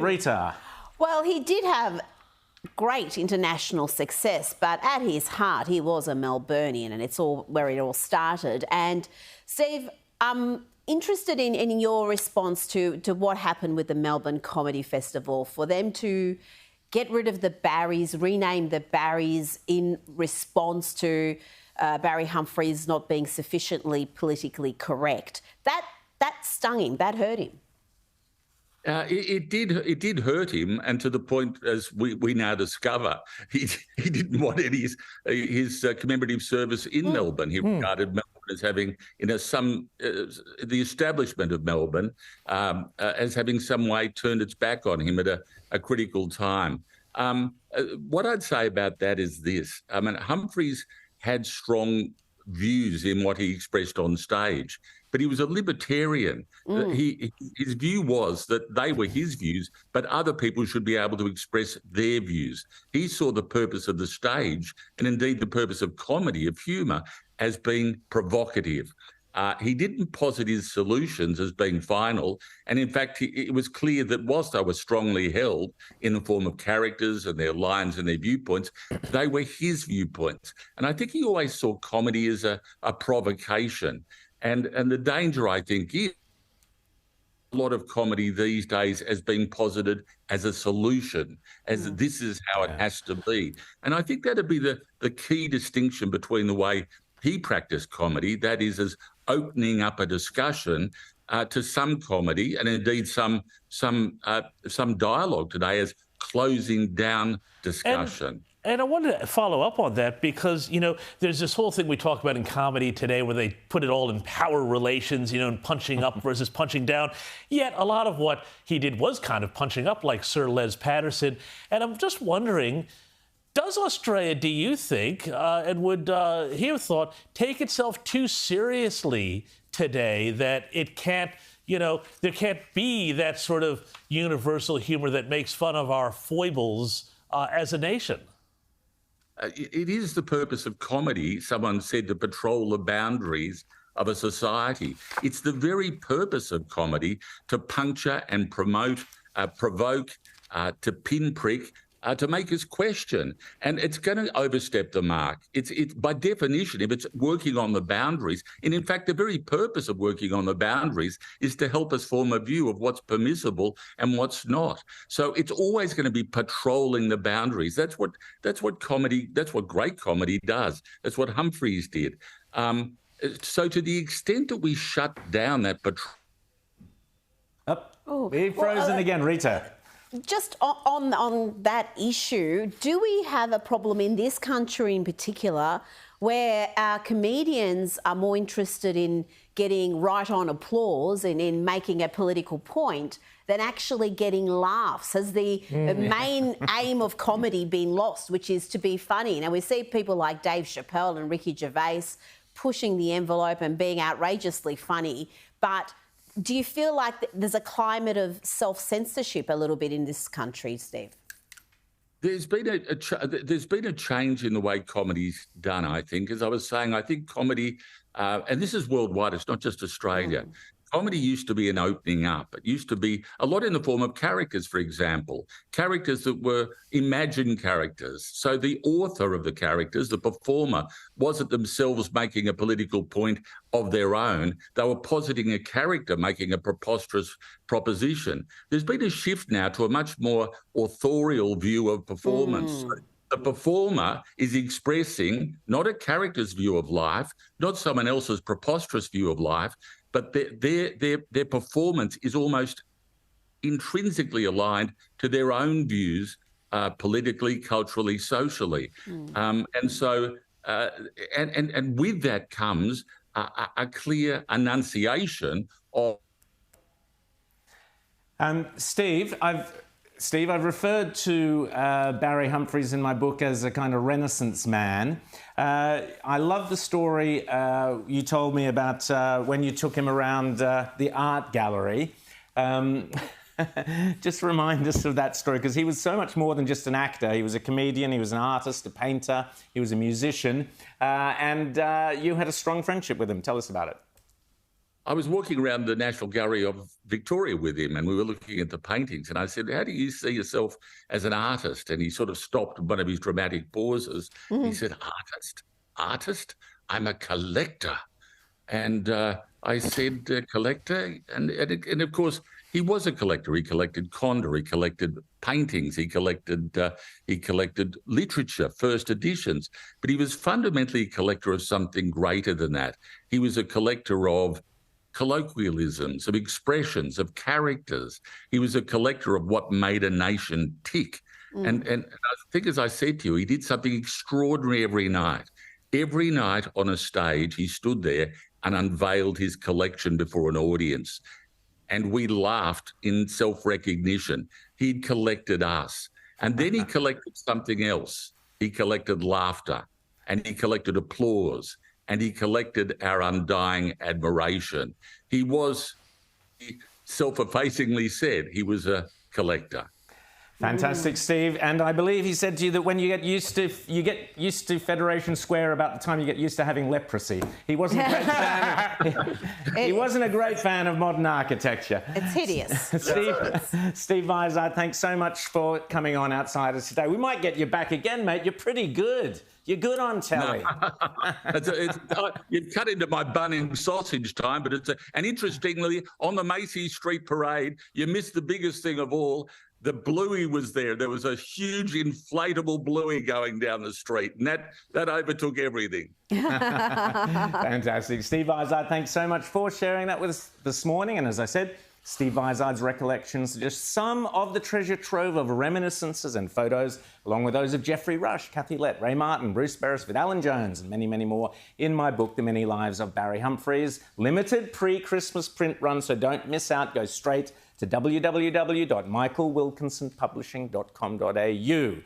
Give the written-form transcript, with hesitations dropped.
Rita. Well, he did have great international success, but at his heart, he was a Melburnian, and it's all where it all started. And Steve, I'm interested in your response to what happened with the Melbourne Comedy Festival, for them to get rid of the Barrys, rename the Barrys in response to Barry Humphries not being sufficiently politically correct. That stung him, that hurt him. It did hurt him, and to the point, as we now discover, he didn't want his commemorative service in Melbourne. He regarded Melbourne as having, the establishment of Melbourne as having some way turned its back on him at a critical time. What I'd say about that is this: I mean, Humphries had strong views in what he expressed on stage, but he was a libertarian. His view was that they were his views, but other people should be able to express their views. He saw the purpose of the stage, and indeed the purpose of comedy, of humour, as being provocative. He didn't posit his solutions as being final, and in fact, it was clear that whilst they were strongly held in the form of characters and their lines and their viewpoints, they were his viewpoints. And I think he always saw comedy as a provocation. And the danger, I think, is a lot of comedy these days as being posited as a solution, as this is how it has to be. And I think that'd be the key distinction between the way he practiced comedy, that is, as opening up a discussion to some comedy, and indeed some dialogue today as closing down discussion. And I wanted to follow up on that because, there's this whole thing we talk about in comedy today where they put it all in power relations, and punching up versus punching down. Yet a lot of what he did was kind of punching up, like Sir Les Patterson. And I'm just wondering, does Australia, do you think, and would hear thought, take itself too seriously today that it can't, there can't be that sort of universal humor that makes fun of our foibles as a nation? It is the purpose of comedy, someone said, to patrol the boundaries of a society. It's the very purpose of comedy to puncture and promote, provoke, to pinprick, to make us question. And it's going to overstep the mark. It's by definition, if it's working on the boundaries, and in fact, the very purpose of working on the boundaries is to help us form a view of what's permissible and what's not. So it's always going to be patrolling the boundaries. That's what great comedy does. That's what Humphries did. So to the extent that we shut down that patrol... We're frozen again, Rita. Just on that issue, do we have a problem in this country in particular where our comedians are more interested in getting right on applause and in making a political point than actually getting laughs? Has the main aim of comedy been lost, which is to be funny? Now, we see people like Dave Chappelle and Ricky Gervais pushing the envelope and being outrageously funny, but do you feel like there's a climate of self-censorship a little bit in this country, Steve? There's been a change in the way comedy's done, I think. As I was saying, I think comedy, and this is worldwide, it's not just Australia. Comedy used to be an opening up. It used to be a lot in the form of characters, for example, characters that were imagined characters. So the author of the characters, the performer, wasn't themselves making a political point of their own. They were positing a character, making a preposterous proposition. There's been a shift now to a much more authorial view of performance. So the performer is expressing not a character's view of life, not someone else's preposterous view of life, but their performance is almost intrinsically aligned to their own views, politically, culturally, socially, and so with that comes a clear enunciation of. Steve, I've referred to Barry Humphries in my book as a kind of Renaissance man. I love the story you told me about when you took him around the art gallery. Just remind us of that story, because he was so much more than just an actor. He was a comedian, he was an artist, a painter, he was a musician, and you had a strong friendship with him. Tell us about it. I was walking around the National Gallery of Victoria with him, and we were looking at the paintings. And I said, "How do you see yourself as an artist?" And he sort of stopped one of his dramatic pauses. He said, "Artist? I'm a collector." And I said, "Collector?" And of course, he was a collector. He collected Condor. He collected paintings. He collected literature, first editions. But he was fundamentally a collector of something greater than that. He was a collector of colloquialisms, of expressions, of characters. He was a collector of what made a nation tick. And I think, as I said to you, he did something extraordinary every night. Every night on a stage, he stood there and unveiled his collection before an audience. And we laughed in self-recognition. He'd collected us. And then he collected something else. He collected laughter, and he collected applause, and he collected our undying admiration. He was, he self-effacingly said, he was a collector. Fantastic, Steve. And I believe he said to you that when you get used to Federation Square about the time you get used to having leprosy. He wasn't a great fan. He wasn't a great fan of modern architecture. It's hideous. Steve Vizard, thanks so much for coming on Outsiders today. We might get you back again, mate. You're pretty good. You're good on telly. No. You've cut into my bun and sausage time, but and interestingly, on the Macy's Street Parade, you missed the biggest thing of all. The Bluey was there. There was a huge inflatable Bluey going down the street, and that overtook everything. Fantastic. Steve Vizard, thanks so much for sharing that with us this morning. And as I said, Steve Vizard's recollections are just some of the treasure trove of reminiscences and photos, along with those of Geoffrey Rush, Kathy Lett, Ray Martin, Bruce Beresford, Alan Jones, and many, many more in my book, The Many Lives of Barry Humphries. Limited pre-Christmas print run, so don't miss out. Go straight to www.michaelwilkinsonpublishing.com.au.